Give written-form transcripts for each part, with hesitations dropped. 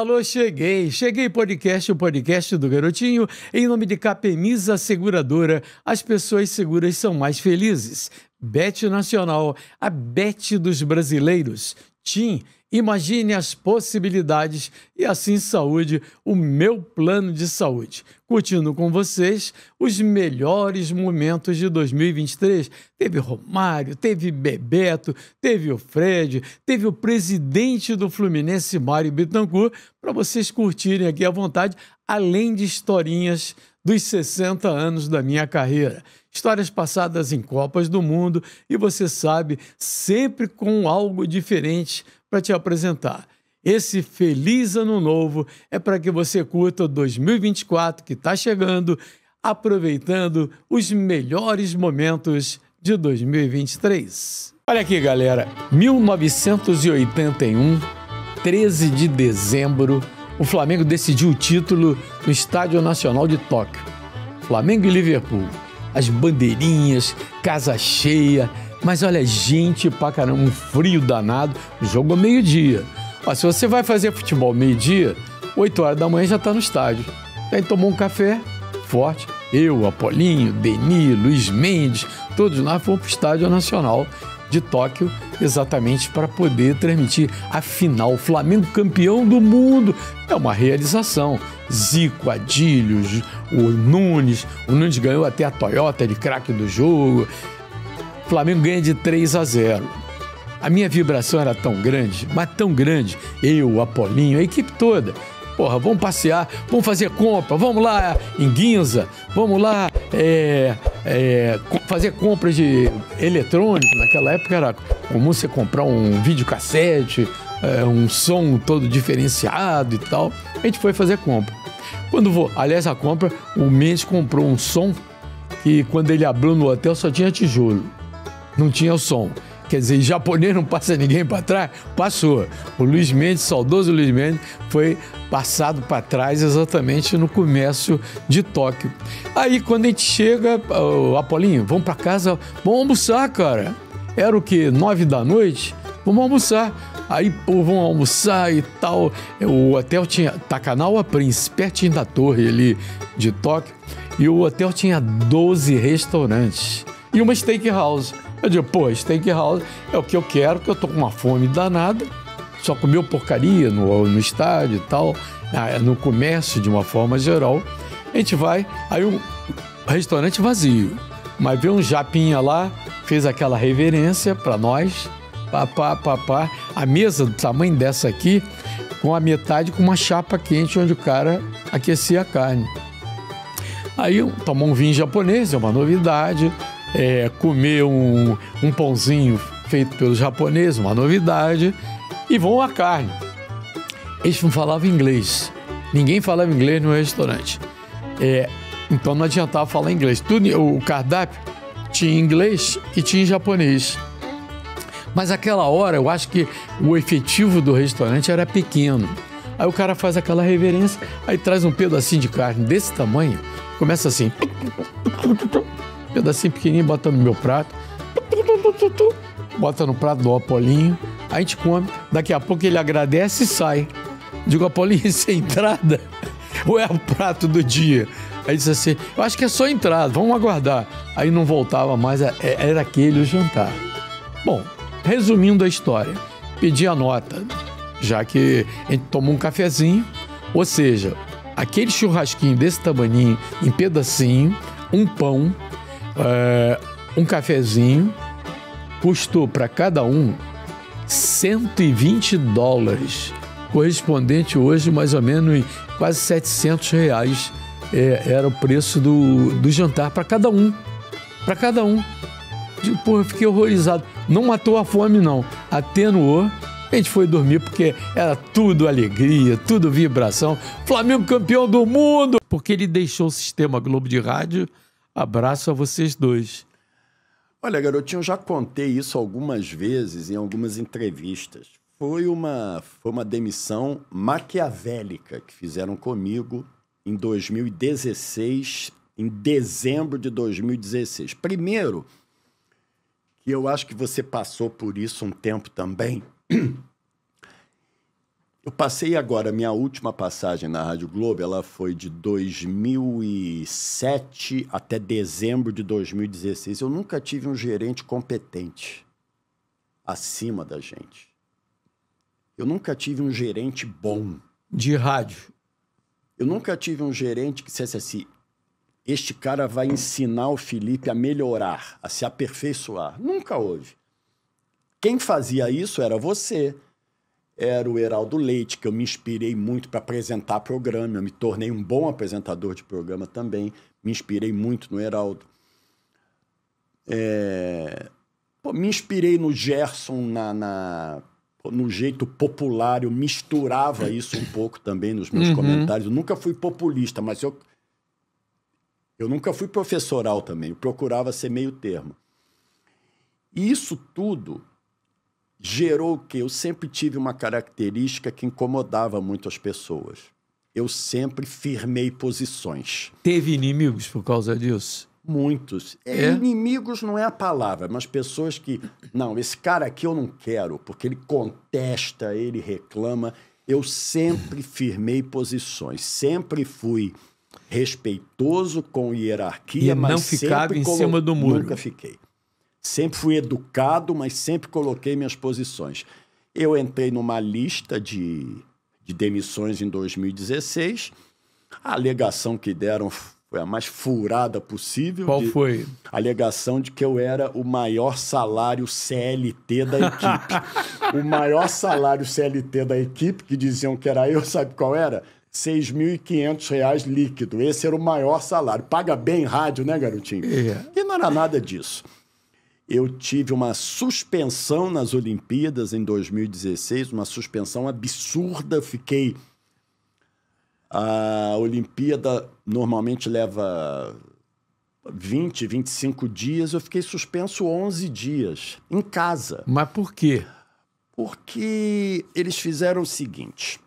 Alô, cheguei podcast, o podcast do Garotinho, em nome de Capemisa Seguradora, as pessoas seguras são mais felizes. Bet Nacional, a Bet dos brasileiros. TIM, imagine as possibilidades e assim saúde, o meu plano de saúde. Curtindo com vocês os melhores momentos de 2023. Teve Romário, teve Bebeto, teve o Fred, teve o presidente do Fluminense, Mário Bittencourt, para vocês curtirem aqui à vontade, além de historinhas dos 60 anos da minha carreira. Histórias passadas em Copas do Mundo e você sabe, sempre com algo diferente para te apresentar. Esse feliz ano novo é para que você curta 2024 que está chegando, aproveitando os melhores momentos de 2023. Olha aqui, galera, 1981, 13 de dezembro, o Flamengo decidiu o título no Estádio Nacional de Tóquio. Flamengo e Liverpool. As bandeirinhas, casa cheia, mas olha, gente pra caramba, um frio danado, o jogo é meio-dia. Ó, se você vai fazer futebol meio-dia, 8 horas da manhã já tá no estádio. Aí tomou um café forte, eu, Apolinho, Deni, Luiz Mendes, todos lá fomos pro Estádio Nacional de Tóquio, exatamente para poder transmitir a final. Flamengo campeão do mundo, é uma realização. Zico, Adílio, o Nunes ganhou até a Toyota de craque do jogo. Flamengo ganha de 3-0. A minha vibração era tão grande, mas tão grande, eu, o Apolinho, a equipe toda. Porra, vamos passear, vamos fazer compra, vamos lá em Ginza, vamos lá fazer compras de eletrônico. Naquela época era comum você comprar um videocassete, um som todo diferenciado e tal. A gente foi fazer compra. Aliás, a compra, o Mendes comprou um som que quando ele abriu no hotel só tinha tijolo, não tinha o som. Quer dizer, japonês não passa ninguém para trás? Passou. O Luiz Mendes, saudoso Luiz Mendes, foi passado para trás exatamente no comércio de Tóquio. Aí, quando a gente chega, Apolinho, vamos para casa, vamos almoçar, cara. Era o quê? 9 da noite? Vamos almoçar. Aí, pô, vamos almoçar e tal. O hotel tinha Takanawa Prince, pertinho da torre ali de Tóquio. E o hotel tinha 12 restaurantes e uma steakhouse. Eu digo, pô, steakhouse é o que eu quero, que eu tô com uma fome danada, só comeu porcaria no estádio e tal, no comércio de uma forma geral. A gente vai, aí um restaurante vazio, mas vê um japinha lá, fez aquela reverência para nós, a mesa do tamanho dessa aqui, com a metade com uma chapa quente onde o cara aquecia a carne. Aí tomou um vinho japonês, é uma novidade. Comer um pãozinho feito pelos japoneses, uma novidade, e vão à carne. Eles não falavam inglês, ninguém falava inglês no restaurante, então não adiantava falar inglês. O cardápio tinha inglês e tinha japonês, mas aquela hora eu acho que o efetivo do restaurante era pequeno. Aí o cara faz aquela reverência, aí traz um pedacinho de carne desse tamanho, começa assim, pedacinho pequenininho, bota no meu prato, bota no prato do Apolinho, a gente come, daqui a pouco ele agradece e sai. Digo, Apolinho, isso é entrada? Ou é o prato do dia? Aí disse assim, eu acho que é só entrada, vamos aguardar. Aí não voltava mais, era aquele o jantar. Bom, resumindo a história, pedi a nota, já que a gente tomou um cafezinho, ou seja, aquele churrasquinho desse tamaninho, em pedacinho, um pão, um cafezinho, custou para cada um $120, correspondente hoje mais ou menos em quase R$700, era o preço do jantar para cada um. Para cada um. Pô, eu fiquei horrorizado. Não matou a fome, não. Atenuou. A gente foi dormir porque era tudo alegria, tudo vibração. Flamengo campeão do mundo! Porque ele deixou o Sistema Globo de Rádio. Abraço a vocês dois. Olha, Garotinho, eu já contei isso algumas vezes em algumas entrevistas. Foi uma demissão maquiavélica que fizeram comigo em 2016, em dezembro de 2016. Primeiro, que eu acho que você passou por isso um tempo também, Eu passei agora, minha última passagem na Rádio Globo, ela foi de 2007 até dezembro de 2016. Eu nunca tive um gerente competente acima da gente. Eu nunca tive um gerente bom. De rádio. Eu nunca tive um gerente que dissesse assim, este cara vai ensinar o Felipe a melhorar, a se aperfeiçoar. Nunca houve. Quem fazia isso era você. Era o Heraldo Leite, que eu me inspirei muito para apresentar programa. Eu me tornei um bom apresentador de programa também. Me inspirei muito no Heraldo. Me inspirei no Gerson, no jeito popular. Eu misturava isso um pouco também nos meus comentários. Eu nunca fui populista, mas eu nunca fui professoral também. Eu procurava ser meio termo. E isso tudo gerou o quê? Eu sempre tive uma característica que incomodava muito as pessoas. Eu sempre firmei posições. Teve inimigos por causa disso? Muitos. Inimigos não é a palavra, mas pessoas que... Não, esse cara aqui eu não quero, porque ele contesta, ele reclama. Eu sempre firmei posições. Sempre fui respeitoso com hierarquia, mas não ficava em cima do muro. Nunca fiquei. Sempre fui educado, mas sempre coloquei minhas posições. Eu entrei numa lista de demissões em 2016. A alegação que deram foi a mais furada possível. Qual foi? A alegação de que eu era o maior salário CLT da equipe. O maior salário CLT da equipe, que diziam que era eu, sabe qual era? R$ 6.500 líquido. Esse era o maior salário. Paga bem rádio, né, garotinho? E não era nada disso. Eu tive uma suspensão nas Olimpíadas em 2016, uma suspensão absurda. Fiquei... A Olimpíada normalmente leva 20, 25 dias. Eu fiquei suspenso 11 dias, em casa. Mas por quê? Porque eles fizeram o seguinte.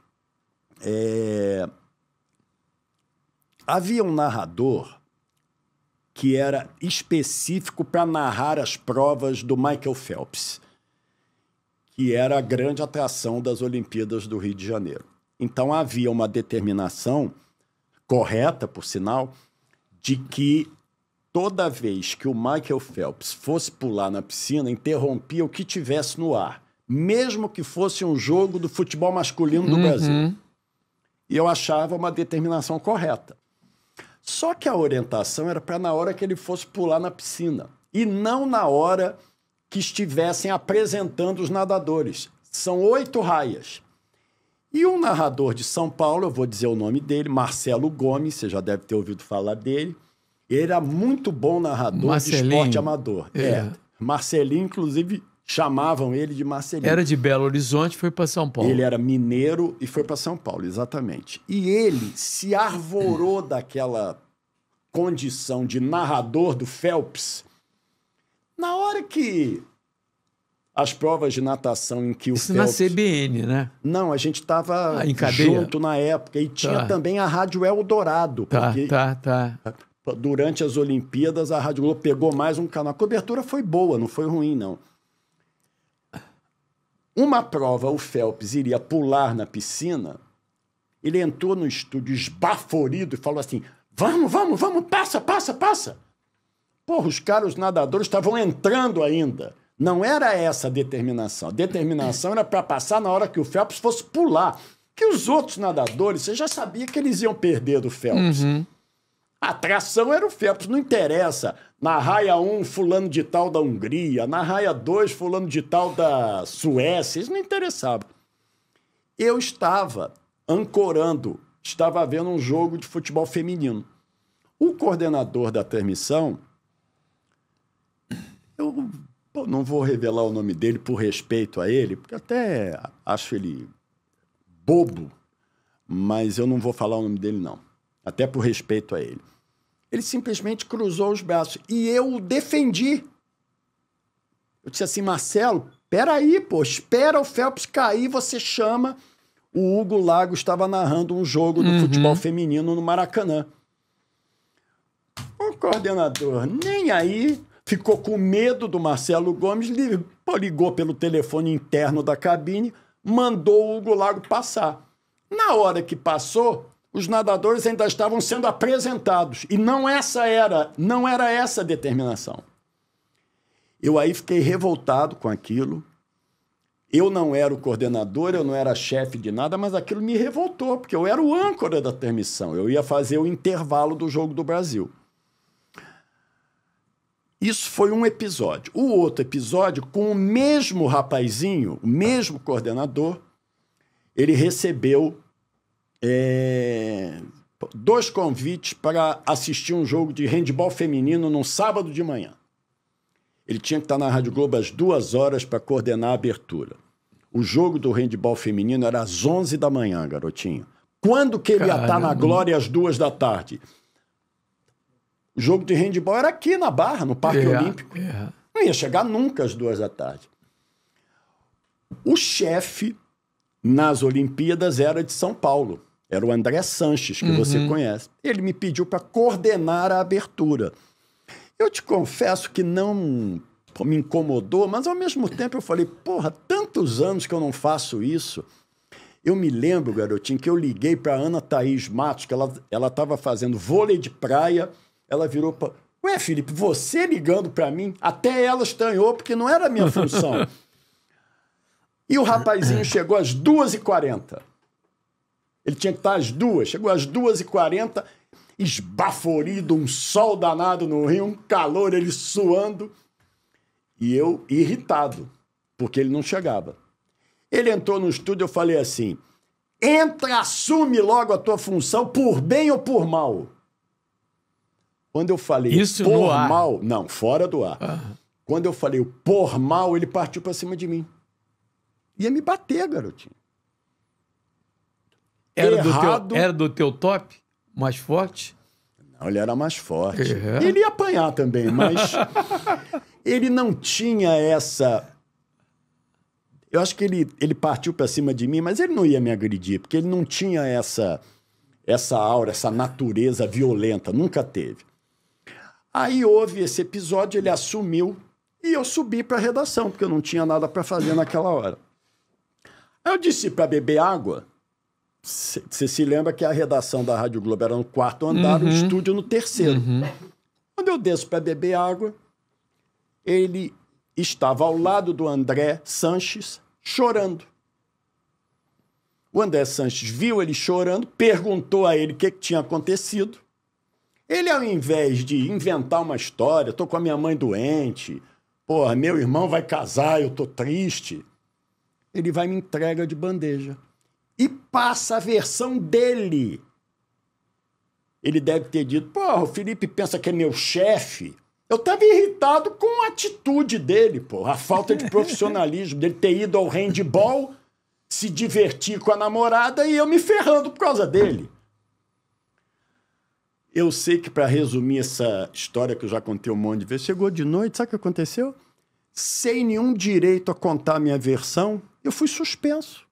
Havia um narrador que era específico para narrar as provas do Michael Phelps, que era a grande atração das Olimpíadas do Rio de Janeiro. Então, havia uma determinação, correta, por sinal, de que toda vez que o Michael Phelps fosse pular na piscina, interrompia o que tivesse no ar, mesmo que fosse um jogo do futebol masculino do Brasil. E eu achava uma determinação correta. Só que a orientação era para na hora que ele fosse pular na piscina, e não na hora que estivessem apresentando os nadadores. São 8 raias. E um narrador de São Paulo, eu vou dizer o nome dele, Marcelo Gomes, você já deve ter ouvido falar dele. Ele era muito bom narrador de esporte amador. Marcelinho, inclusive, chamavam ele de Marcelinho. Era de Belo Horizonte, foi para São Paulo. Ele era mineiro e foi para São Paulo, exatamente. E ele se arvorou daquela condição de narrador do Phelps. Na hora que as provas de natação em que o Isso Phelps... na CBN, né? Não, a gente estava cadeia? junto na época. E tinha também a Rádio Eldorado. Porque durante as Olimpíadas, a Rádio Globo pegou mais um canal. A cobertura foi boa, não foi ruim, não. Uma prova, o Phelps iria pular na piscina. Ele entrou no estúdio esbaforido e falou assim, vamos, passa. Porra, os nadadores estavam entrando ainda. Não era essa a determinação. A determinação era para passar na hora que o Phelps fosse pular. Que os outros nadadores, você já sabia que eles iam perder do Phelps. A atração era o Phelps, não interessa. Na raia 1, fulano de tal da Hungria. Na raia 2, fulano de tal da Suécia. Isso não interessava. Eu estava ancorando, estava vendo um jogo de futebol feminino. O coordenador da transmissão, eu não vou revelar o nome dele por respeito a ele, porque até acho ele bobo, mas eu não vou falar o nome dele, não. Até por respeito a ele. Ele simplesmente cruzou os braços e eu o defendi. Eu disse assim, Marcelo, peraí, pô, espera o Phelps cair, você chama. O Hugo Lago estava narrando um jogo do futebol feminino no Maracanã. O coordenador, nem aí, ficou com medo do Marcelo Gomes, ligou pelo telefone interno da cabine, mandou o Hugo Lago passar. Na hora que passou, os nadadores ainda estavam sendo apresentados. E não era essa a determinação. Eu aí fiquei revoltado com aquilo. Eu não era o coordenador, eu não era chefe de nada, mas aquilo me revoltou, porque eu era o âncora da transmissão. Eu ia fazer o intervalo do Jogo do Brasil. Isso foi um episódio. O outro episódio, com o mesmo rapazinho, o mesmo coordenador, ele recebeu 2 convites para assistir um jogo de handebol feminino num sábado de manhã. Ele tinha que estar na Rádio Globo às 2 horas para coordenar a abertura. O jogo do handebol feminino era às 11 da manhã, garotinho. Quando que ele ia estar na Glória às 2 da tarde? O jogo de handebol era aqui na Barra, no Parque Olímpico. Não ia chegar nunca às 2 da tarde. O chefe nas Olimpíadas era de São Paulo. Era o André Sanches, que você conhece. Ele me pediu para coordenar a abertura. Eu te confesso que não me incomodou, mas ao mesmo tempo eu falei, porra, tantos anos que eu não faço isso. Eu me lembro, garotinho, que eu liguei para Ana Thaís Matos, que ela estava fazendo vôlei de praia. Ela virou para... Ué, Felipe, você ligando para mim? Até ela estranhou, porque não era a minha função. E o rapazinho chegou às 2h40. Ele tinha que estar às 2h. Chegou às 2h40, esbaforido, um sol danado no Rio, um calor, ele suando. E eu irritado, porque ele não chegava. Ele entrou no estúdio, eu falei assim, entra, assume logo a tua função, por bem ou por mal. Quando eu falei isso por mal... Não, fora do ar. Uhum. Quando eu falei por mal, ele partiu para cima de mim. Ia me bater, garotinho. Era do teu top? Mais forte? Não, ele era mais forte. Ele ia apanhar também, mas ele não tinha essa... Eu acho que ele partiu para cima de mim, mas ele não ia me agredir, porque ele não tinha essa aura, essa natureza violenta, nunca teve. Aí houve esse episódio, ele assumiu e eu subi para a redação, porque eu não tinha nada para fazer naquela hora. Aí eu disse para beber água. Você se lembra que a redação da Rádio Globo era no 4º andar, o estúdio no 3º. Quando eu desço para beber água, ele estava ao lado do André Sanches, chorando. O André Sanches viu ele chorando, perguntou a ele o que tinha acontecido. Ele, ao invés de inventar uma história, tô com a minha mãe doente, porra, meu irmão vai casar, eu tô triste, ele vai e me entrega de bandeja. E passa a versão dele. Ele deve ter dito, porra, o Felipe pensa que é meu chefe. Eu estava irritado com a atitude dele, porra, a falta de profissionalismo, dele ter ido ao handball, se divertir com a namorada e eu me ferrando por causa dele. Eu sei que, para resumir essa história que eu já contei um monte de vezes, chegou de noite, sabe o que aconteceu? Sem nenhum direito a contar a minha versão, eu fui suspenso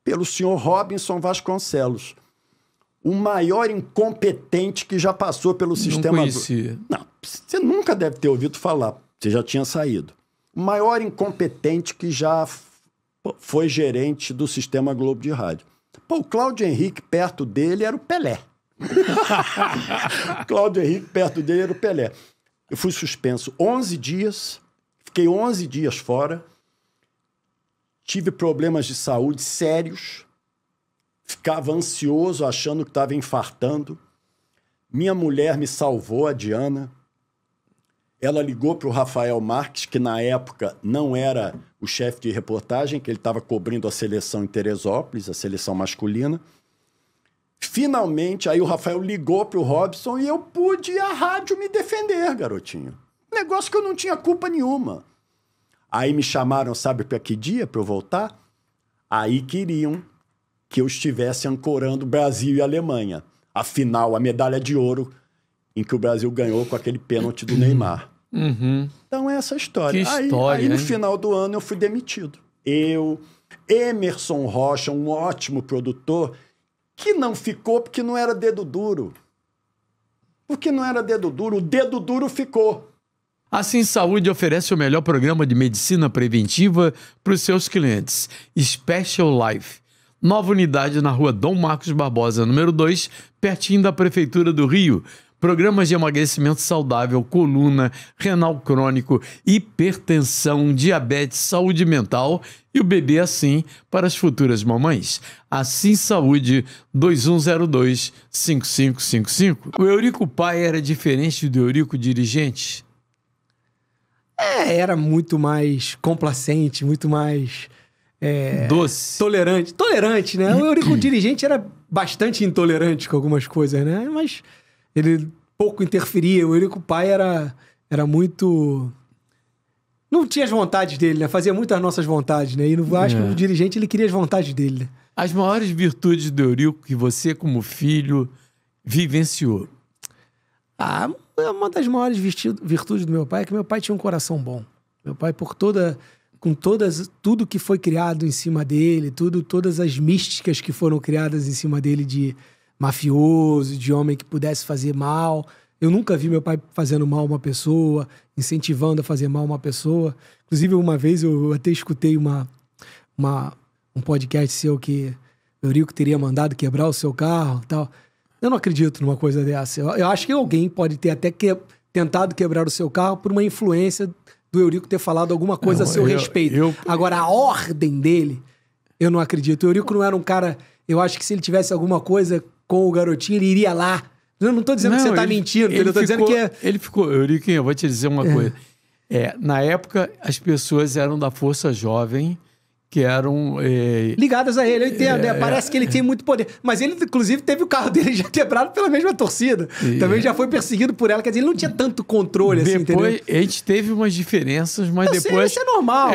pelo senhor Robinson Vasconcelos, o maior incompetente que já passou pelo sistema... Não conhecia. Não, você nunca deve ter ouvido falar, você já tinha saído. O maior incompetente que já foi gerente do Sistema Globo de Rádio. Pô, o Cláudio Henrique, perto dele, era o Pelé. Cláudio Henrique, perto dele, era o Pelé. Eu fui suspenso 11 dias, fiquei 11 dias fora, tive problemas de saúde sérios, ficava ansioso, achando que estava infartando. Minha mulher me salvou, a Diana. Ela ligou para o Rafael Marques, que na época não era o chefe de reportagem, que ele estava cobrindo a seleção em Teresópolis, a seleção masculina. Finalmente, aí o Rafael ligou para o Robson e eu pude ir à rádio me defender, garotinho. Negócio que eu não tinha culpa nenhuma. Aí me chamaram, sabe para que dia, para eu voltar? Aí queriam que eu estivesse ancorando Brasil e Alemanha. Afinal, a medalha de ouro em que o Brasil ganhou com aquele pênalti do Neymar. Então é essa história. Que história, aí no final do ano eu fui demitido. Eu, Emerson Rocha, um ótimo produtor, que não ficou porque não era dedo duro. Porque não era dedo duro, o dedo duro ficou. Assim Saúde oferece o melhor programa de medicina preventiva para os seus clientes. Special Life. Nova unidade na rua Dom Marcos Barbosa, número 2, pertinho da Prefeitura do Rio. Programas de emagrecimento saudável, coluna, renal crônico, hipertensão, diabetes, saúde mental e o bebê assim para as futuras mamães. Assim Saúde 2102-5555. O Eurico pai era diferente do Eurico dirigente? Era muito mais complacente, muito mais... doce. Tolerante, né? O Eurico dirigente era bastante intolerante com algumas coisas, né? Mas... ele pouco interferia. O Eurico pai era muito... não tinha as vontades dele, né? Fazia muito as nossas vontades, né? E no Vasco, o dirigente, ele queria as vontades dele, né? As maiores virtudes do Eurico que você, como filho, vivenciou? Uma das maiores virtudes do meu pai é que meu pai tinha um coração bom. Meu pai, tudo que foi criado em cima dele, todas as místicas que foram criadas em cima dele de mafioso, de homem que pudesse fazer mal. Eu nunca vi meu pai fazendo mal a uma pessoa, incentivando a fazer mal a uma pessoa. Inclusive, uma vez eu até escutei um podcast seu que o Eurico teria mandado quebrar o seu carro e tal. Eu não acredito numa coisa dessa. Eu acho que alguém pode ter até tentado quebrar o seu carro por uma influência do Eurico ter falado alguma coisa a seu respeito. Agora, a ordem dele, eu não acredito. O Eurico não era um cara... eu acho que se ele tivesse alguma coisa com o garotinho, ele iria lá. Eu não tô dizendo que você tá mentindo, eu tô dizendo que é... Ele ficou... Eurico, eu vou te dizer uma coisa. Na época, as pessoas eram da Força Jovem, que eram... ligadas a ele, eu entendo. Parece que ele tem muito poder. Mas ele, inclusive, teve o carro dele já quebrado pela mesma torcida. Também já foi perseguido por ela. Quer dizer, ele não tinha tanto controle, assim, entendeu? Depois, a gente teve umas diferenças, mas depois... isso é normal.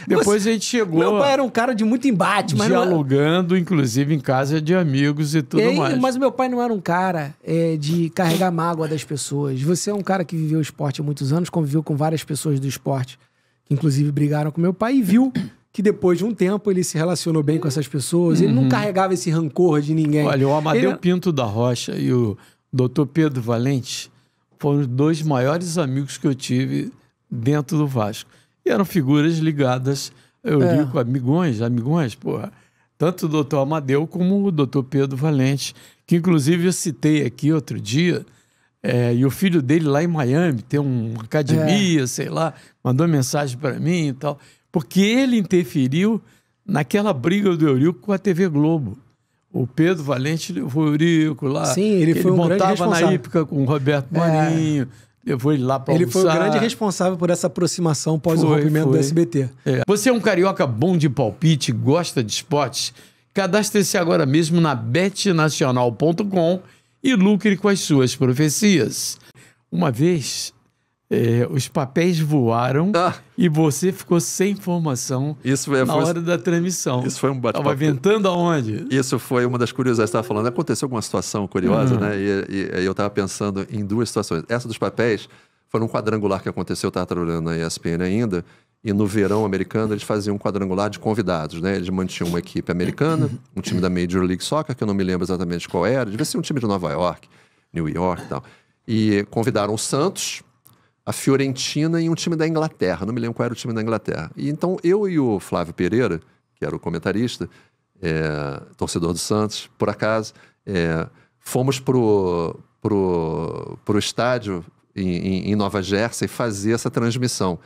Depois a gente chegou... Meu pai era um cara de muito embate. Mas dialogando, inclusive, em casa de amigos e tudo mais. Mas meu pai não era um cara de carregar mágoa das pessoas. Você é um cara que viveu o esporte há muitos anos, conviveu com várias pessoas do esporte, que inclusive brigaram com meu pai, e viu... que depois de um tempo ele se relacionou bem com essas pessoas. Ele não carregava esse rancor de ninguém. Olha, o Amadeu Pinto da Rocha e o Dr. Pedro Valente foram os dois maiores amigos que eu tive dentro do Vasco. E eram figuras ligadas, eu digo, amigões, porra. Tanto o Dr. Amadeu como o Dr. Pedro Valente, que inclusive eu citei aqui outro dia, e o filho dele lá em Miami tem uma academia, sei lá, mandou mensagem para mim e tal... porque ele interferiu naquela briga do Eurico com a TV Globo. O Pedro Valente levou o Eurico lá. Sim, ele foi um grande responsável. Montava na hípica com o Roberto Marinho, levou ele lá para almoçar. Ele foi o grande responsável por essa aproximação pós o rompimento do SBT. Você é um carioca bom de palpite, gosta de esportes? Cadastre-se agora mesmo na betnacional.com e lucre com as suas profecias. Uma vez... os papéis voaram e você ficou sem informação na hora da transmissão. Isso foi um bate-papo. Estava ventando aonde? Isso foi uma das curiosidades. Você estava falando, aconteceu alguma situação curiosa, né? E eu estava pensando em duas situações. Essa dos papéis foi um quadrangular que aconteceu, eu estava trabalhando na ESPN ainda, e no verão americano eles faziam um quadrangular de convidados, né? Eles mantinham uma equipe americana, um time da Major League Soccer, que eu não me lembro exatamente qual era, devia ser um time de Nova York, New York e tal. E convidaram o Santos, a Fiorentina e um time da Inglaterra. Não me lembro qual era o time da Inglaterra. E então eu e o Flávio Pereira, que era o comentarista, torcedor do Santos, por acaso, fomos pro estádio em Nova Jersey fazer essa transmissão.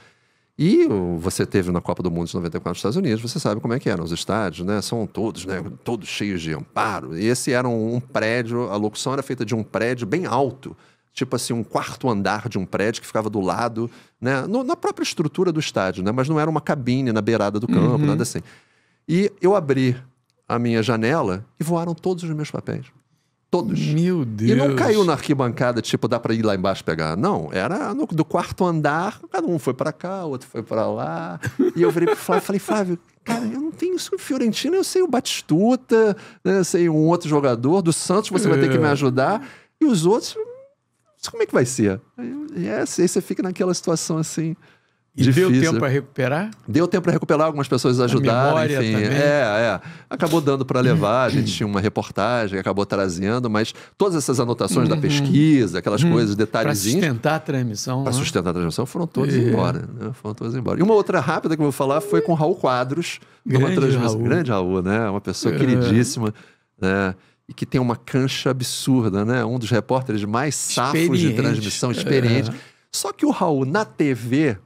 E você teve na Copa do Mundo de 94 nos Estados Unidos, você sabe como é que eram os estádios, né? São todos, né? Todos cheios de amparo. E esse era um prédio, a locução era feita de um prédio bem alto, tipo assim, um quarto andar de um prédio que ficava do lado, né? Na própria estrutura do estádio, né? Mas não era uma cabine na beirada do campo, nada assim. E eu abri a minha janela e voaram todos os meus papéis. Todos. Meu Deus. E não caiu na arquibancada, tipo, dá pra ir lá embaixo pegar. Não, era do quarto andar, cada um foi pra cá, o outro foi pra lá. E eu virei pro Flávio e falei, Flávio, cara, eu não tenho isso no Fiorentina, eu sei o Batistuta, né? Eu sei um outro jogador, do Santos você vai ter que me ajudar. E os outros... como é que vai ser? E aí você fica naquela situação assim, E deu Difícil. tempo para recuperar? Deu tempo para recuperar, algumas pessoas ajudaram, memória enfim. também. Acabou dando para levar, a gente tinha uma reportagem, acabou trazendo, mas todas essas anotações da pesquisa, aquelas coisas, Para detalhezinhos, sustentar a transmissão. para né? sustentar a transmissão, foram todos embora. Né? Foram todos embora. E uma outra rápida que eu vou falar foi com Raul Quadros, numa Grande transmissão. Raul. Grande Raul, né? Uma pessoa queridíssima, né? E que tem uma cancha absurda, né? Um dos repórteres mais safos de Experiente. transmissão, experiente. Só que o Raul, na TV,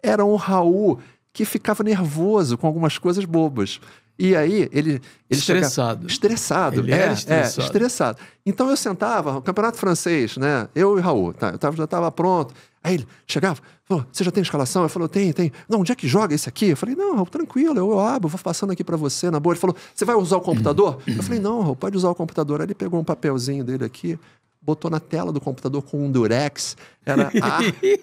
era um Raul que ficava nervoso com algumas coisas bobas. E aí, ele Estressado. Estressado. Ele era estressado. Estressado. Então eu sentava, campeonato francês, né? Eu e o Raul, tá? Já estava pronto. Aí ele chegava, falou, você já tem escalação? Eu falei, tem. Não, onde é que joga esse aqui? Eu falei, não, Raul, tranquilo, eu abro, vou passando aqui pra você, na boa. Ele falou, você vai usar o computador? Eu falei, não, Raul, pode usar o computador. Aí ele pegou um papelzinho dele aqui, botou na tela do computador com um durex,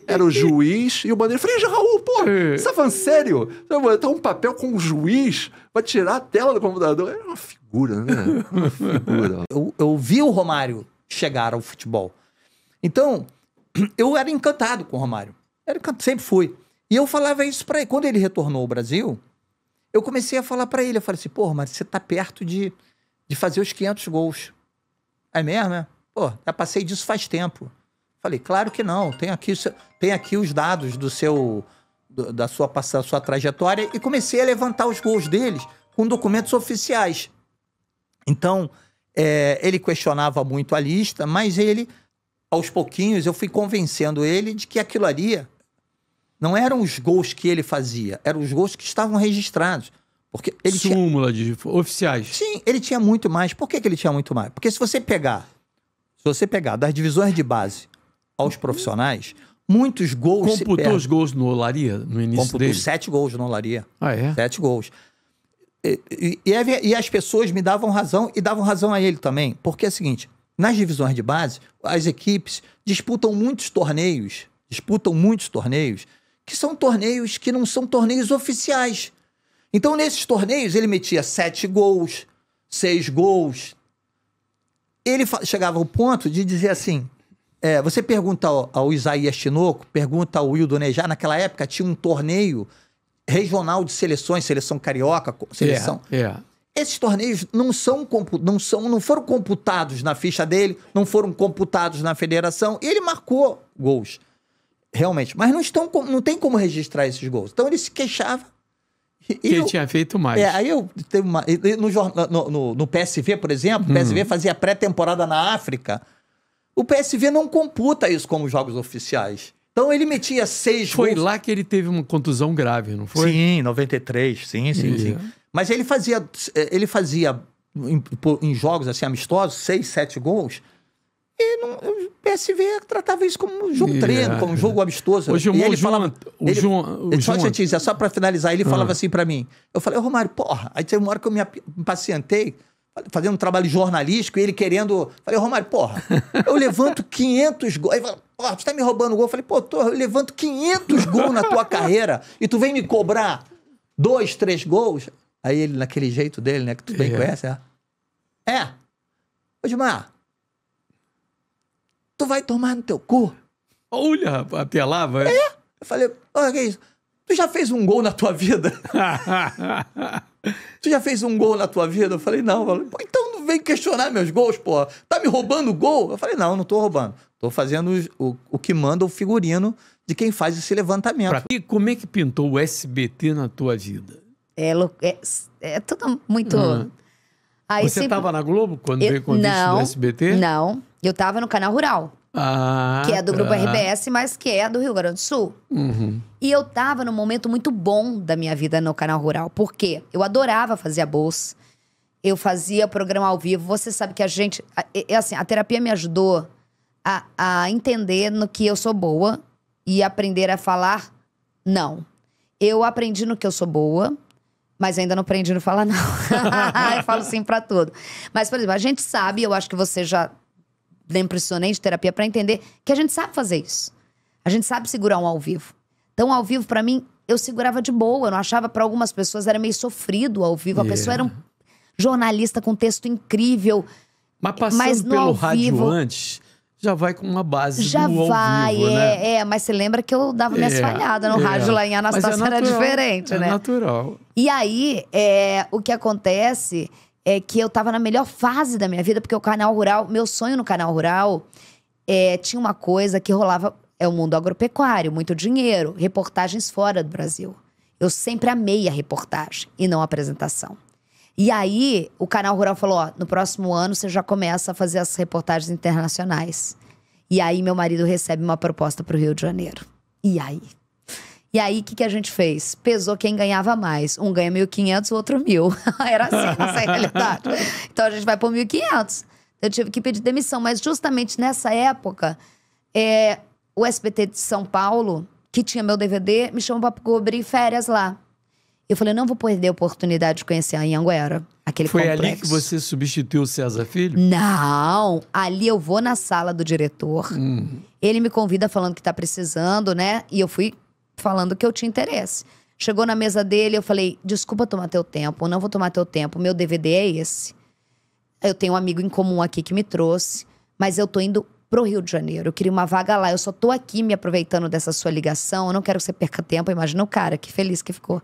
era o juiz e o bandeira. Eu falei, Raul, pô, você tá falando sério? Você vai botar um papel com um juiz pra tirar a tela do computador? É uma figura, né? Uma figura. Eu vi o Romário chegar ao futebol. Então, eu era encantado com o Romário. Sempre fui. E eu falava isso pra ele. Quando ele retornou ao Brasil, eu comecei a falar pra ele. Eu falei assim, pô, Romário, você tá perto de fazer os 500 gols. É mesmo, né? Pô, já passei disso faz tempo. Falei, claro que não. Tem aqui os dados da sua trajetória. E comecei a levantar os gols deles com documentos oficiais. Então, ele questionava muito a lista, mas ele, aos pouquinhos, eu fui convencendo ele de que aquilo ali não eram os gols que ele fazia, eram os gols que estavam registrados. Porque ele Súmula de oficiais. Sim, ele tinha muito mais. Por que ele tinha muito mais? Porque se você pegar das divisões de base aos profissionais, muitos gols se Computou perdem. os gols no Olaria, no início Computou dele? 7 gols no Olaria. Ah, é? 7 gols. E as pessoas me davam razão e davam razão a ele também. Porque é o seguinte, nas divisões de base, as equipes disputam muitos torneios que são torneios que não são torneios oficiais. Então, nesses torneios, ele metia 7 gols, 6 gols. Ele chegava ao ponto de dizer assim, você pergunta ao Isaías Tinoco, pergunta ao Wildo Nejar, naquela época tinha um torneio regional de seleções, seleção carioca, seleção... Esses torneios não foram computados na ficha dele, não foram computados na federação, e ele marcou gols, realmente. Mas não tem como registrar esses gols. Então, ele se queixava. Ele tinha feito mais. Aí eu teve no PSV, por exemplo, o PSV fazia pré-temporada na África. O PSV não computa isso como jogos oficiais. Então ele metia 6 gols. Foi lá que ele teve uma contusão grave, não foi? Sim, 93. Sim. Mas ele fazia em jogos assim amistosos 6, 7 gols. E o PSV tratava isso como um jogo treino, como um jogo amistoso. Hoje e ele falava... Só te dizer, só pra finalizar, ele falava assim pra mim. Eu falei, Romário, porra. Aí teve uma hora que eu me impacientei, fazendo um trabalho jornalístico, e ele querendo... Falei, Romário, porra, eu levanto 500 gols. Aí ele falou, porra, tu tá me roubando gol? Eu falei, pô, eu levanto 500 gols na tua carreira e tu vem me cobrar 2, 3 gols? Aí ele, naquele jeito dele, né, que tu bem conhece, Ô, Gilmar, tu vai tomar no teu cu? Olha, apelava. Eu falei, olha, que é isso? Tu já fez um gol na tua vida? Tu já fez um gol na tua vida? Eu falei, não. Eu falei, então não vem questionar meus gols, pô. Tá me roubando gol? Eu falei, não tô roubando. Tô fazendo o que manda o figurino de quem faz esse levantamento. E como é que pintou o SBT na tua vida? É tudo muito... Aí Você estava na Globo quando veio o convite do SBT? Não, eu estava no Canal Rural. Que é do Grupo RBS, mas que é do Rio Grande do Sul. E eu tava num momento muito bom da minha vida no Canal Rural. Por quê? Eu adorava fazer a bolsa. Eu fazia programa ao vivo. Você sabe que a terapia me ajudou a entender no que eu sou boa e aprender a falar não. Eu aprendi no que eu sou boa, mas ainda não aprendi no falar não. Eu falo sim pra tudo. Mas, por exemplo, a gente sabe, eu acho que você já... nem precisou nem de terapia pra entender que a gente sabe fazer isso. A gente sabe segurar um ao vivo. Então, ao vivo, pra mim, eu segurava de boa. Eu não achava, pra algumas pessoas, era meio sofrido ao vivo. A pessoa era um jornalista com texto incrível. Mas passando pelo rádio antes, já vai com uma base Já do vai, ao vivo, né? mas você lembra que eu dava minhas falhadas no rádio lá em Anastácia, era diferente, né? É natural. E aí, o que acontece é que eu tava na melhor fase da minha vida, porque o Canal Rural, meu sonho no Canal Rural, tinha uma coisa que rolava, o mundo agropecuário, muito dinheiro, reportagens fora do Brasil. Eu sempre amei a reportagem e não a apresentação. E aí, o Canal Rural falou, ó, no próximo ano você já começa a fazer as reportagens internacionais. E aí, meu marido recebe uma proposta pro Rio de Janeiro. E aí, o que a gente fez? Pesou quem ganhava mais. Um ganha 1.500, o outro 1.000. Era assim, essa realidade. Então, a gente vai por 1.500. Eu tive que pedir demissão. Mas justamente nessa época, o SBT de São Paulo, que tinha meu DVD, me chamou pra cobrir férias lá. Eu falei, não vou perder a oportunidade de conhecer a Anhanguera, aquele complexo. Foi ali que você substituiu o César Filho? Não, ali eu vou na sala do diretor. Ele me convida falando que tá precisando, né? E eu fui falando que eu tinha interesse. Chegou na mesa dele, eu falei, desculpa tomar teu tempo, não vou tomar teu tempo, meu DVD é esse. Eu tenho um amigo em comum aqui que me trouxe, mas eu tô indo pro Rio de Janeiro, eu queria uma vaga lá, eu só tô aqui me aproveitando dessa sua ligação, eu não quero que você perca tempo, imagina o cara, que feliz que ficou.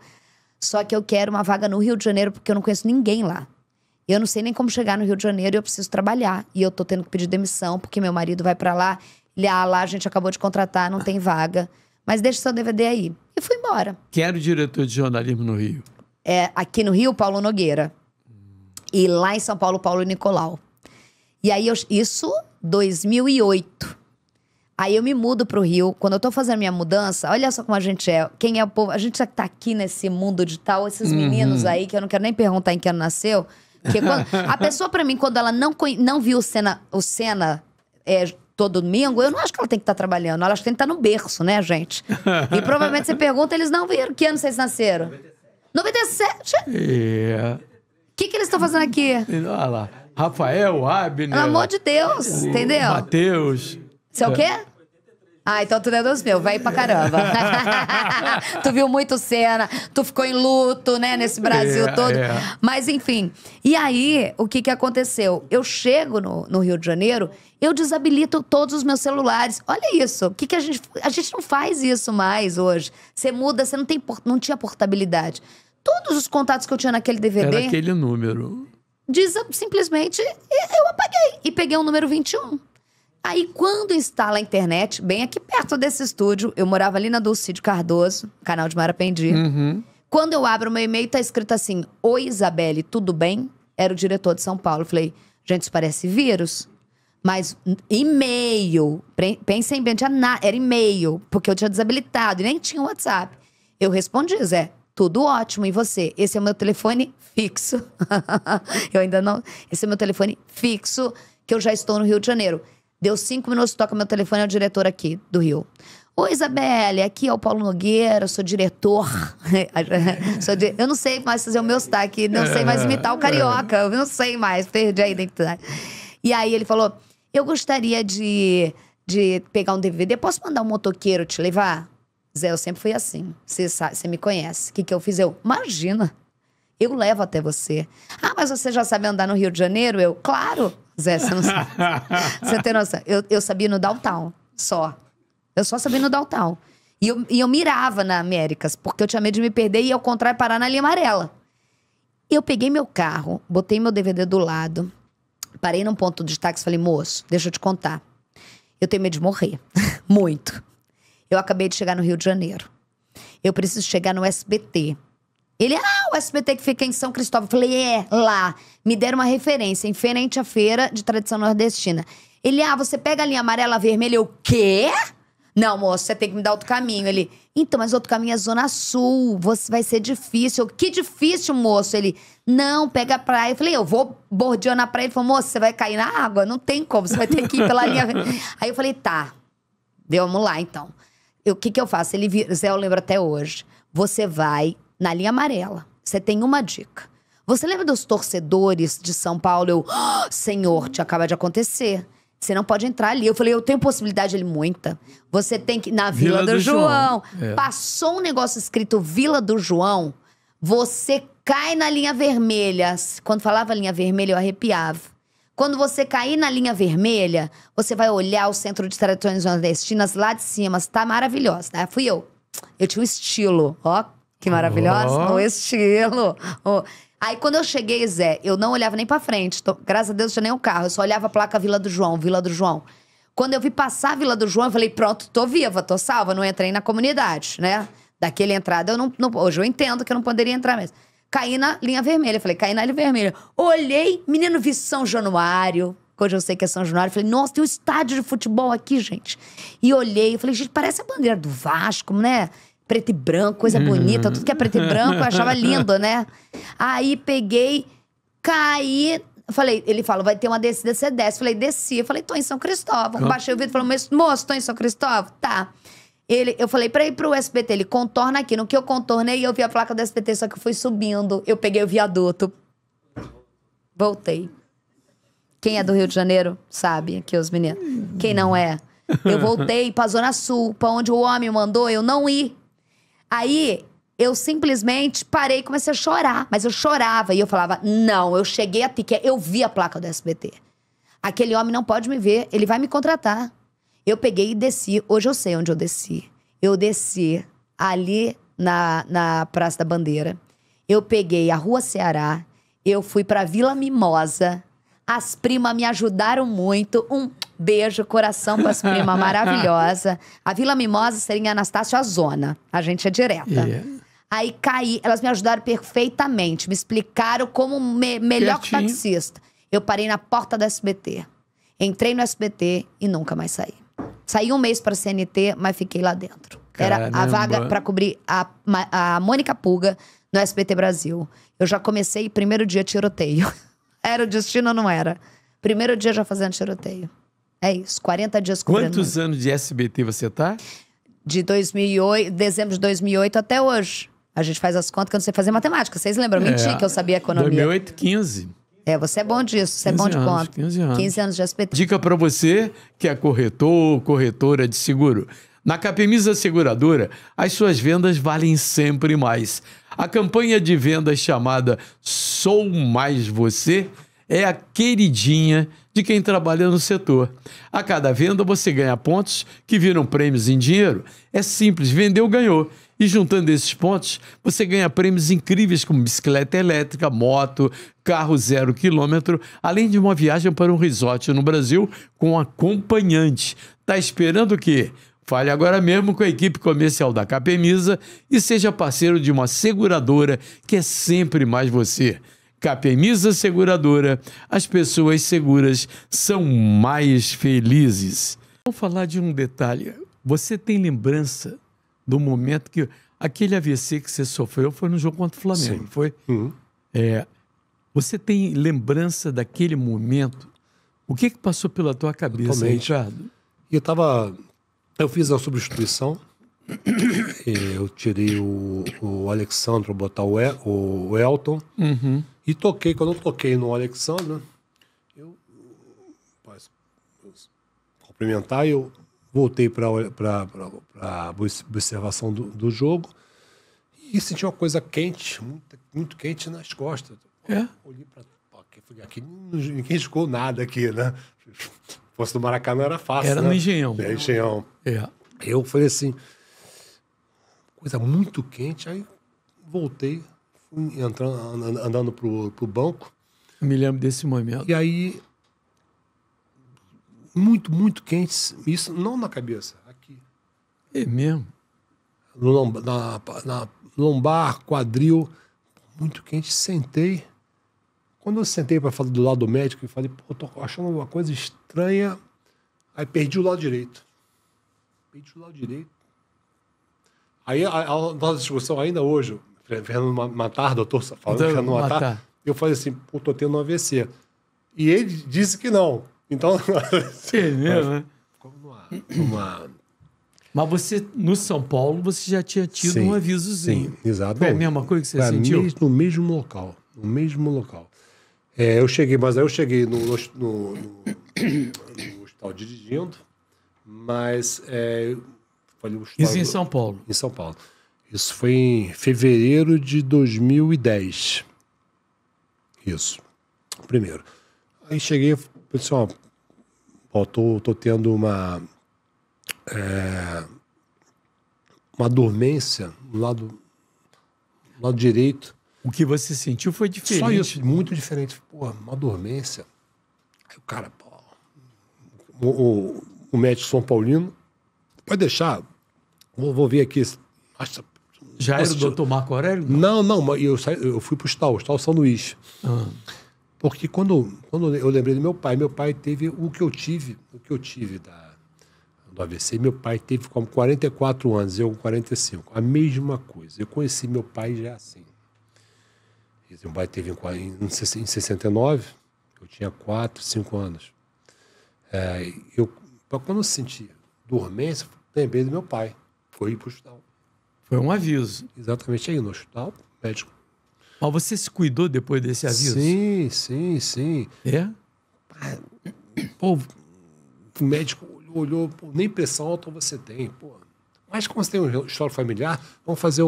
Só que eu quero uma vaga no Rio de Janeiro porque eu não conheço ninguém lá. Eu não sei nem como chegar no Rio de Janeiro e eu preciso trabalhar. E eu tô tendo que pedir demissão porque meu marido vai pra lá. Ele, lá a gente acabou de contratar, não tem vaga. Mas deixa seu DVD aí. E fui embora. Quem era o diretor de jornalismo no Rio? Aqui no Rio, Paulo Nogueira. E lá em São Paulo, Paulo Nicolau. E aí, isso 2008. Aí eu me mudo pro Rio. Quando eu tô fazendo minha mudança, olha só como a gente é. Quem é o povo? A gente já tá aqui nesse mundo digital, esses meninos aí, que eu não quero nem perguntar em que ano nasceu. Que a pessoa, pra mim, quando ela não viu o Senna todo domingo, eu não acho que ela tem que estar trabalhando. Ela acho que tem que estar no berço, né, gente? E provavelmente você pergunta, eles não viram. Que ano vocês nasceram? 97? O que eles estão fazendo aqui? Olha lá. Rafael, Abner. Pelo amor de Deus, entendeu? Matheus. Você é o quê? Então tu é dos meus, vai pra caramba. Tu viu muito cena, tu ficou em luto, né, nesse Brasil todo. Mas enfim, e aí, o que aconteceu? Eu chego no Rio de Janeiro, eu desabilito todos os meus celulares. Olha isso, a gente não faz isso mais hoje. Você muda, você não tinha portabilidade. Todos os contatos que eu tinha naquele DVD... Era aquele número. Simplesmente, eu apaguei. E peguei o número 21. Aí, quando instala a internet, bem aqui perto desse estúdio, eu morava ali na Dulcídio Cardoso, canal de Marapendi. Quando eu abro o meu e-mail, tá escrito assim, Oi, Isabelle, tudo bem? Era o diretor de São Paulo. Eu falei, gente, isso parece vírus. Mas e-mail, pensem bem, era e-mail, porque eu tinha desabilitado e nem tinha WhatsApp. Eu respondi, Zé, tudo ótimo, e você? Esse é o meu telefone fixo. Eu ainda não... Esse é o meu telefone fixo, que eu já estou no Rio de Janeiro. Deu 5 minutos, toca meu telefone, é o diretor aqui do Rio. Oi, Isabelle, aqui é o Paulo Nogueira, eu sou diretor. Eu não sei mais fazer o meu sotaque, não sei mais imitar o carioca, eu não sei mais, perdi a identidade. E aí ele falou, eu gostaria de pegar um DVD, posso mandar um motoqueiro te levar? Zé, eu sempre fui assim, você me conhece. O que eu fiz? Imagina, eu levo até você. Mas você já sabe andar no Rio de Janeiro? Claro. Zé, você não sabe. Você tem noção? Eu sabia no downtown, só. Eu só sabia no downtown. E eu mirava na Américas, porque eu tinha medo de me perder e, ao contrário, parar na linha amarela. Eu peguei meu carro, botei meu DVD do lado, parei num ponto de táxi e falei, moço, deixa eu te contar. Eu tenho medo de morrer. Muito. Eu acabei de chegar no Rio de Janeiro. Eu preciso chegar no SBT. Ele, o SBT que fica em São Cristóvão. Eu falei, lá. Me deram uma referência, em frente à feira de tradição nordestina. Ele, você pega a linha amarela, vermelha. Eu, o quê? Não, moço, você tem que me dar outro caminho. Ele, então, mas outro caminho é Zona Sul. Vai ser difícil. Eu, que difícil, moço? Ele, não, pega a praia. Eu falei, eu vou bordeando a praia. Ele falou, moço, você vai cair na água? Não tem como, você vai ter que ir pela linha... Aí eu falei, tá. Vamos lá, então. O que eu faço? Ele, Zé, eu lembro até hoje. Você vai... na linha amarela, você tem uma dica. Você lembra dos torcedores de São Paulo? Senhor, te acaba de acontecer. Você não pode entrar ali. Eu falei, eu tenho possibilidade, ele, muita. Você tem que ir na Vila do João. Passou um negócio escrito Vila do João, você cai na linha vermelha. Quando falava linha vermelha, eu arrepiava. Quando você cair na linha vermelha, você vai olhar o Centro de Tradições Nordestinas lá de cima. Tá maravilhosa, tá? Fui eu. Eu tinha o estilo, ó. Que maravilhosa. O estilo. Oh. Aí, quando eu cheguei, Zé, eu não olhava nem pra frente. Graças a Deus, não tinha nem um carro. Eu só olhava a placa Vila do João, Vila do João. Quando eu vi passar a Vila do João, eu falei, pronto, tô viva, tô salva. Não entrei na comunidade, né? Daquela entrada, eu não... Hoje eu entendo que eu não poderia entrar mesmo. Caí na linha vermelha. Falei, caí na linha vermelha. Olhei, menino, vi São Januário. Hoje eu sei que é São Januário. Falei, nossa, tem um estádio de futebol aqui, gente. E olhei, falei, gente, parece a bandeira do Vasco, né? Preto e branco, coisa bonita. Tudo que é preto e branco, eu achava lindo, né? Aí peguei, caí. Falei, ele falou, vai ter uma descida, você desce. Falei, desci. Eu falei, tô em São Cristóvão. Baixei o vidro e falei, moço, tô em São Cristóvão? Tá. Eu falei, pra ir pro SBT, ele contorna aqui. No que eu contornei, eu vi a placa do SBT, só que eu fui subindo. Eu peguei o viaduto. Voltei. Quem é do Rio de Janeiro sabe, aqui os meninos. Quem não é? Eu voltei pra Zona Sul, pra onde o homem mandou eu não ir. Aí, eu simplesmente parei e comecei a chorar. Mas eu chorava e eu falava, não, eu cheguei a pique. Eu vi a placa do SBT. Aquele homem não pode me ver, ele vai me contratar. Eu peguei e desci. Hoje eu sei onde eu desci. Eu desci ali na Praça da Bandeira. Eu peguei a Rua Ceará. Eu fui pra Vila Mimosa. As primas me ajudaram muito. Um beijo, coração pras primas maravilhosas. A Vila Mimosa seria em Anastácio Azona. A gente é direta. Yeah. Aí caí. Elas me ajudaram perfeitamente. Me explicaram como melhor que taxista. Eu parei na porta do SBT. Entrei no SBT e nunca mais saí. Saí um mês pra CNT, mas fiquei lá dentro. Caramba. Era a vaga pra cobrir a Mônica Puga no SBT Brasil. Eu já comecei, primeiro dia, tiroteio. Era o destino ou não era? Primeiro dia já fazendo tiroteio. É isso, 40 dias cobrindo. Quantos anos de SBT você tá? De 2008, dezembro de 2008 até hoje. A gente faz as contas que eu não sei fazer matemática. Vocês lembram? Menti que eu sabia economia. 2008, 15. Você é bom disso, você é bom de conta. 15 anos. 15 anos de SBT. Dica para você que é corretor, corretora de seguro. Na Capemisa Seguradora, as suas vendas valem sempre mais. A campanha de vendas chamada Sou Mais Você é a queridinha de quem trabalha no setor. A cada venda você ganha pontos que viram prêmios em dinheiro. É simples, vendeu, ganhou. E juntando esses pontos, você ganha prêmios incríveis como bicicleta elétrica, moto, carro 0 km, além de uma viagem para um resort no Brasil com acompanhante. Tá esperando o quê? Fale agora mesmo com a equipe comercial da Capemisa e seja parceiro de uma seguradora que é sempre mais você. Capemisa Seguradora, as pessoas seguras são mais felizes. Vamos falar de um detalhe. Você tem lembrança do momento que aquele AVC que você sofreu foi no jogo contra o Flamengo, sim, foi? Uhum. Você tem lembrança daquele momento? O que passou pela tua cabeça, totalmente, Ricardo? Eu fiz a substituição, eu tirei o Alexandre para botar o Elton, uhum, e toquei. Quando eu toquei no Alexandre, eu cumprimentar, eu voltei para a observação do jogo e senti uma coisa quente, muito quente nas costas. Olhei para aqui, ninguém jogou nada aqui, né? Se fosse do Maracanã era fácil, era, né? No Engenhão. Engenhão. Eu falei assim, coisa muito quente, aí voltei, fui andando pro banco. Eu me lembro desse momento. E aí, muito quente, isso não na cabeça, aqui. É mesmo? Na lombar, quadril, muito quente, sentei. Quando eu sentei para falar do lado do médico, eu falei, pô, tô achando uma coisa estranha. Aí perdi o lado direito. Aí a nossa discussão ainda hoje, Fernando Matar, doutor, falando de Fernando Matar, eu falei assim, pô, tô tendo um AVC. E ele disse que não. Então... É mesmo, né? Uma... Mas você, no São Paulo, você já tinha tido um avisozinho. Sim, exato. Foi a mesma coisa que você sentiu? No mesmo local. Eu cheguei no hospital dirigindo, mas... Isso em São Paulo? Em São Paulo. Isso foi em fevereiro de 2010. Isso. Primeiro. Aí cheguei, pessoal, tô tendo uma dormência no lado direito. O que você sentiu foi diferente. Só isso, muito diferente. Pô, uma dormência. Aí o cara, o médico São Paulino, pode deixar, vou ver aqui. Nossa, já era o doutor Marco Aurélio? Não, eu fui pro Hospital São Luís. Porque quando eu lembrei do meu pai teve o que eu tive do AVC. Meu pai teve como 44 anos, eu com 45. A mesma coisa. Eu conheci meu pai já assim. Meu pai teve em 69, eu tinha 4, 5 anos. Quando eu senti dormência, lembrei do meu pai. Foi ir para o hospital. Foi um aviso. Exatamente aí no hospital, médico. Mas você se cuidou depois desse aviso? Sim. É? Pô, o médico olhou, nem pressão alta você tem, pô. Mas como você tem uma história familiar, vou fazer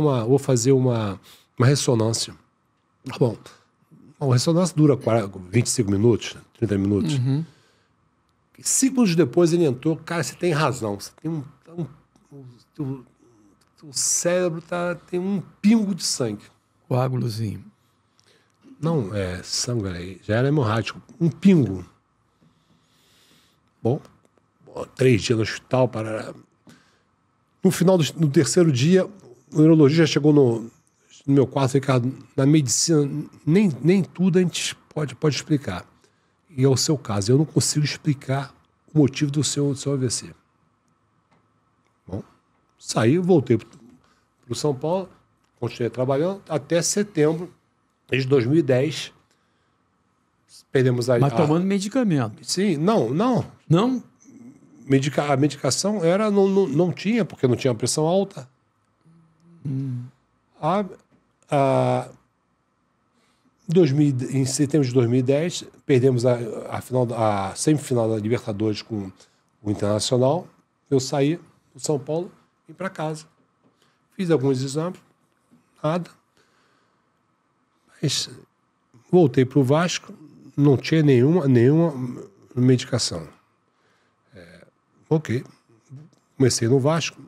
uma ressonância. Tá bom. A ressonância dura 25 minutos, 30 minutos. 5 minutos depois ele entrou, cara, você tem razão. Você tem o cérebro tem um pingo de sangue. Coágulozinho. Não, sangue, já era hemorrágico. Um pingo. Bom, 3 dias no hospital. No final do terceiro dia, o neurologista chegou no meu quarto, Ricardo, na medicina, nem tudo a gente pode explicar. E é o seu caso. Eu não consigo explicar o motivo do seu AVC. Bom, saí, voltei para o São Paulo, continuei trabalhando até setembro de 2010. Perdemos Mas tomando medicamento? Sim, não. Não? A medicação não tinha, porque não tinha pressão alta. Em setembro de 2010, perdemos a semifinal da Libertadores com o Internacional. Eu saí do São Paulo e vim para casa. Fiz alguns exames, nada. Mas voltei para o Vasco, não tinha nenhuma medicação. Ok. Comecei no Vasco.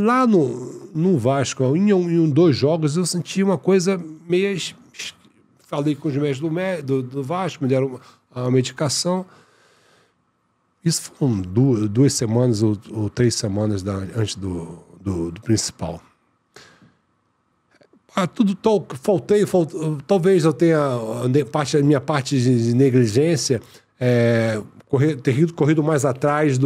Lá no Vasco, em 2 jogos, eu senti uma coisa meio... Falei com os médicos do Vasco, me deram a medicação. Isso foram 2 semanas ou 3 semanas antes do principal. Faltei, talvez eu tenha a minha parte de negligência, ter corrido mais atrás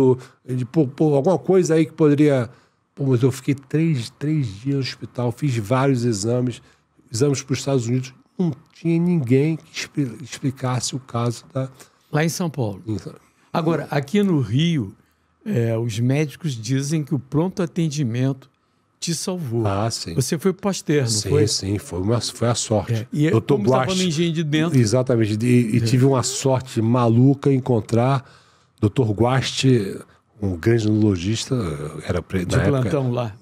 por alguma coisa aí que poderia... Pô, mas eu fiquei 3 dias no hospital, fiz vários exames para os Estados Unidos. Não tinha ninguém que explicasse o caso da... Lá em São Paulo. Agora, aqui no Rio, os médicos dizem que o pronto atendimento te salvou. Sim. Você foi pro Pasteur, não foi? Sim, foi a sorte. E Dr. como estava no engenho de dentro... Exatamente. E tive uma sorte maluca em encontrar Dr. Guasti, um grande neurologista. Era de plantão lá.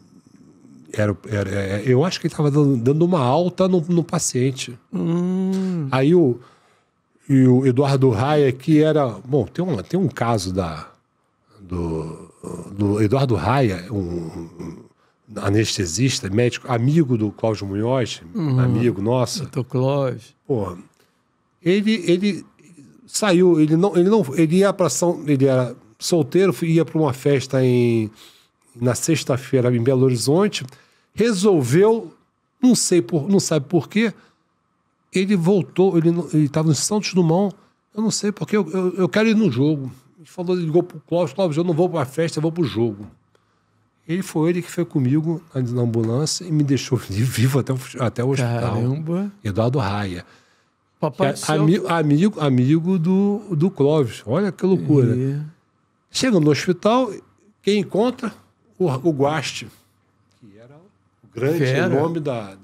Eu acho que ele estava dando uma alta no paciente. Aí o Eduardo Raia, que era... Bom, tem um caso do Eduardo Raia, um anestesista, médico, amigo do Cláudio Munhoz, amigo nosso. Doutor Cláudio. Pô, ele saiu, ele ia para ele era solteiro, ia para uma festa na sexta-feira em Belo Horizonte, resolveu, não sabe por quê, ele voltou, ele estava no Santos Dumont, eu não sei porque, eu quero ir no jogo. Ele ligou pro Cláudio, eu não vou para a festa, eu vou pro jogo. Ele que foi comigo na ambulância e me deixou vivo até o hospital. Caramba! Eduardo Raia. Papai amigo do Clóvis. Olha que loucura. Chega no hospital, quem encontra? O Guasti, que era o grande nome da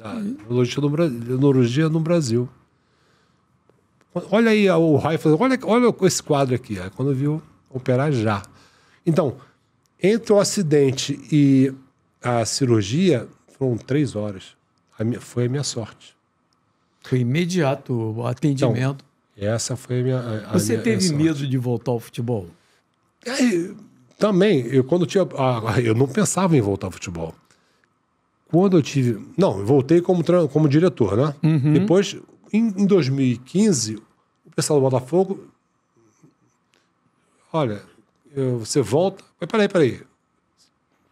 neurologia no Brasil. Olha aí o Raia falando, olha esse quadro aqui. Quando viu, operar já. Então, entre o acidente e a cirurgia, foram 3 horas. Foi a minha sorte. Foi imediato o atendimento. Essa foi a minha... Você teve medo de voltar ao futebol? Também, eu não pensava em voltar ao futebol. Quando eu tive... Não, eu voltei como diretor, né? Uhum. Depois, em 2015, o pessoal do Botafogo... Olha, você volta... Peraí.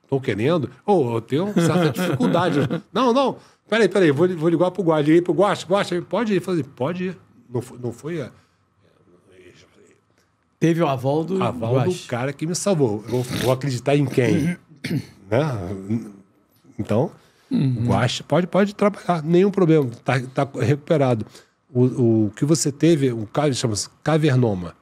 Estão querendo? Eu tenho certa dificuldade. Não. Peraí, vou ligar pro Guache. Liguei pro Guache, pode ir. Falei, pode ir. Não foi... Teve o aval do cara que me salvou. Eu vou acreditar em quem? Né? Então, o Guache pode trabalhar, nenhum problema, tá recuperado. O que você teve, o caso chama-se cavernoma,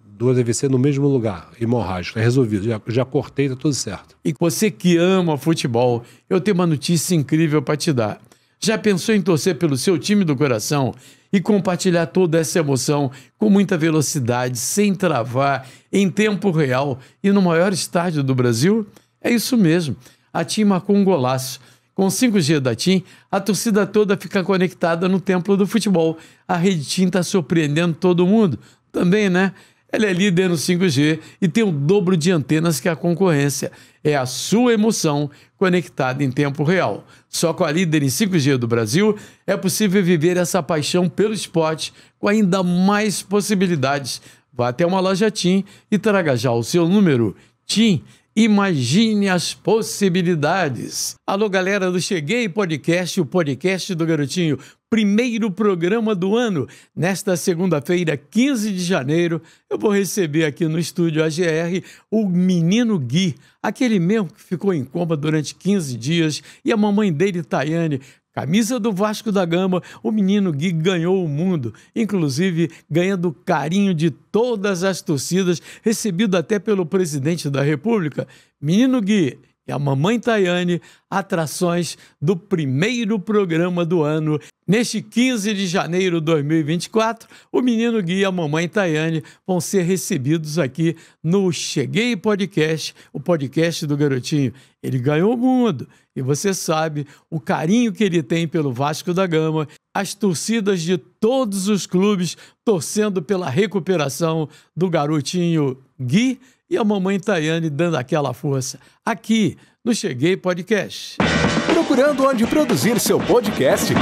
2 AVC no mesmo lugar, hemorrágico, é resolvido, já cortei, tá tudo certo. E você que ama futebol, eu tenho uma notícia incrível para te dar. Já pensou em torcer pelo seu time do coração e compartilhar toda essa emoção com muita velocidade, sem travar, em tempo real e no maior estádio do Brasil? É isso mesmo. A TIM marcou um golaço. Com 5G da TIM, a torcida toda fica conectada no templo do futebol. A rede TIM está surpreendendo todo mundo. Também, né? Ela é líder no 5G e tem o dobro de antenas que a concorrência. É a sua emoção conectada em tempo real. Só com a líder em 5G do Brasil é possível viver essa paixão pelo esporte com ainda mais possibilidades. Vá até uma loja TIM e traga já o seu número. TIM, imagine as possibilidades. Alô, galera do Cheguei Podcast, o podcast do Garotinho. Primeiro programa do ano. Nesta segunda-feira, 15 de janeiro, eu vou receber aqui no estúdio AGR o menino Gui, aquele mesmo que ficou em coma durante 15 dias, e a mamãe dele, Tayane. Camisa do Vasco da Gama, o menino Gui ganhou o mundo, inclusive ganhando o carinho de todas as torcidas, recebido até pelo presidente da República. Menino Gui e a mamãe Tayane, atrações do primeiro programa do ano. Neste 15 de janeiro de 2024, o menino Gui e a mamãe Tayane vão ser recebidos aqui no Cheguei Podcast, o podcast do Garotinho. Ele ganhou o mundo e você sabe o carinho que ele tem pelo Vasco da Gama, as torcidas de todos os clubes torcendo pela recuperação do garotinho Gui e a mamãe Tayane dando aquela força. Aqui no Cheguei Podcast. Procurando onde produzir seu podcast?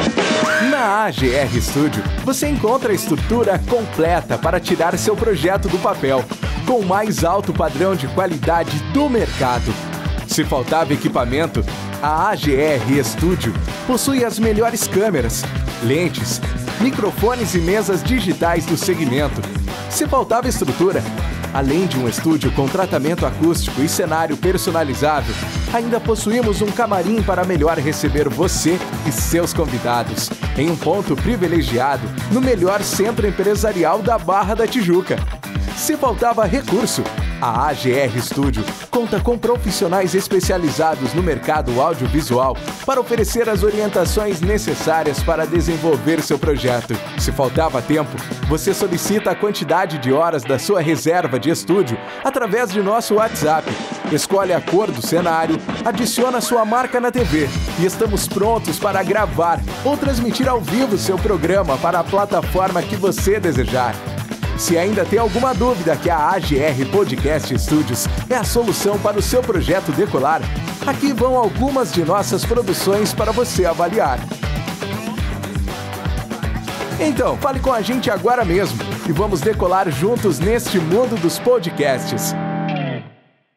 Na AGR Studio, você encontra a estrutura completa para tirar seu projeto do papel, com o mais alto padrão de qualidade do mercado. Se faltava equipamento, a AGR Studio possui as melhores câmeras, lentes, microfones e mesas digitais do segmento. Se faltava estrutura, além de um estúdio com tratamento acústico e cenário personalizável, ainda possuímos um camarim para melhor receber você e seus convidados, em um ponto privilegiado no melhor centro empresarial da Barra da Tijuca. Se faltava recurso, a AGR Studio conta com profissionais especializados no mercado audiovisual para oferecer as orientações necessárias para desenvolver seu projeto. Se faltava tempo, você solicita a quantidade de horas da sua reserva de estúdio através de nosso WhatsApp. Escolhe a cor do cenário, adiciona sua marca na TV e estamos prontos para gravar ou transmitir ao vivo seu programa para a plataforma que você desejar. Se ainda tem alguma dúvida que a AGR Podcast Studios é a solução para o seu projeto decolar, aqui vão algumas de nossas produções para você avaliar. Então, fale com a gente agora mesmo e vamos decolar juntos neste mundo dos podcasts.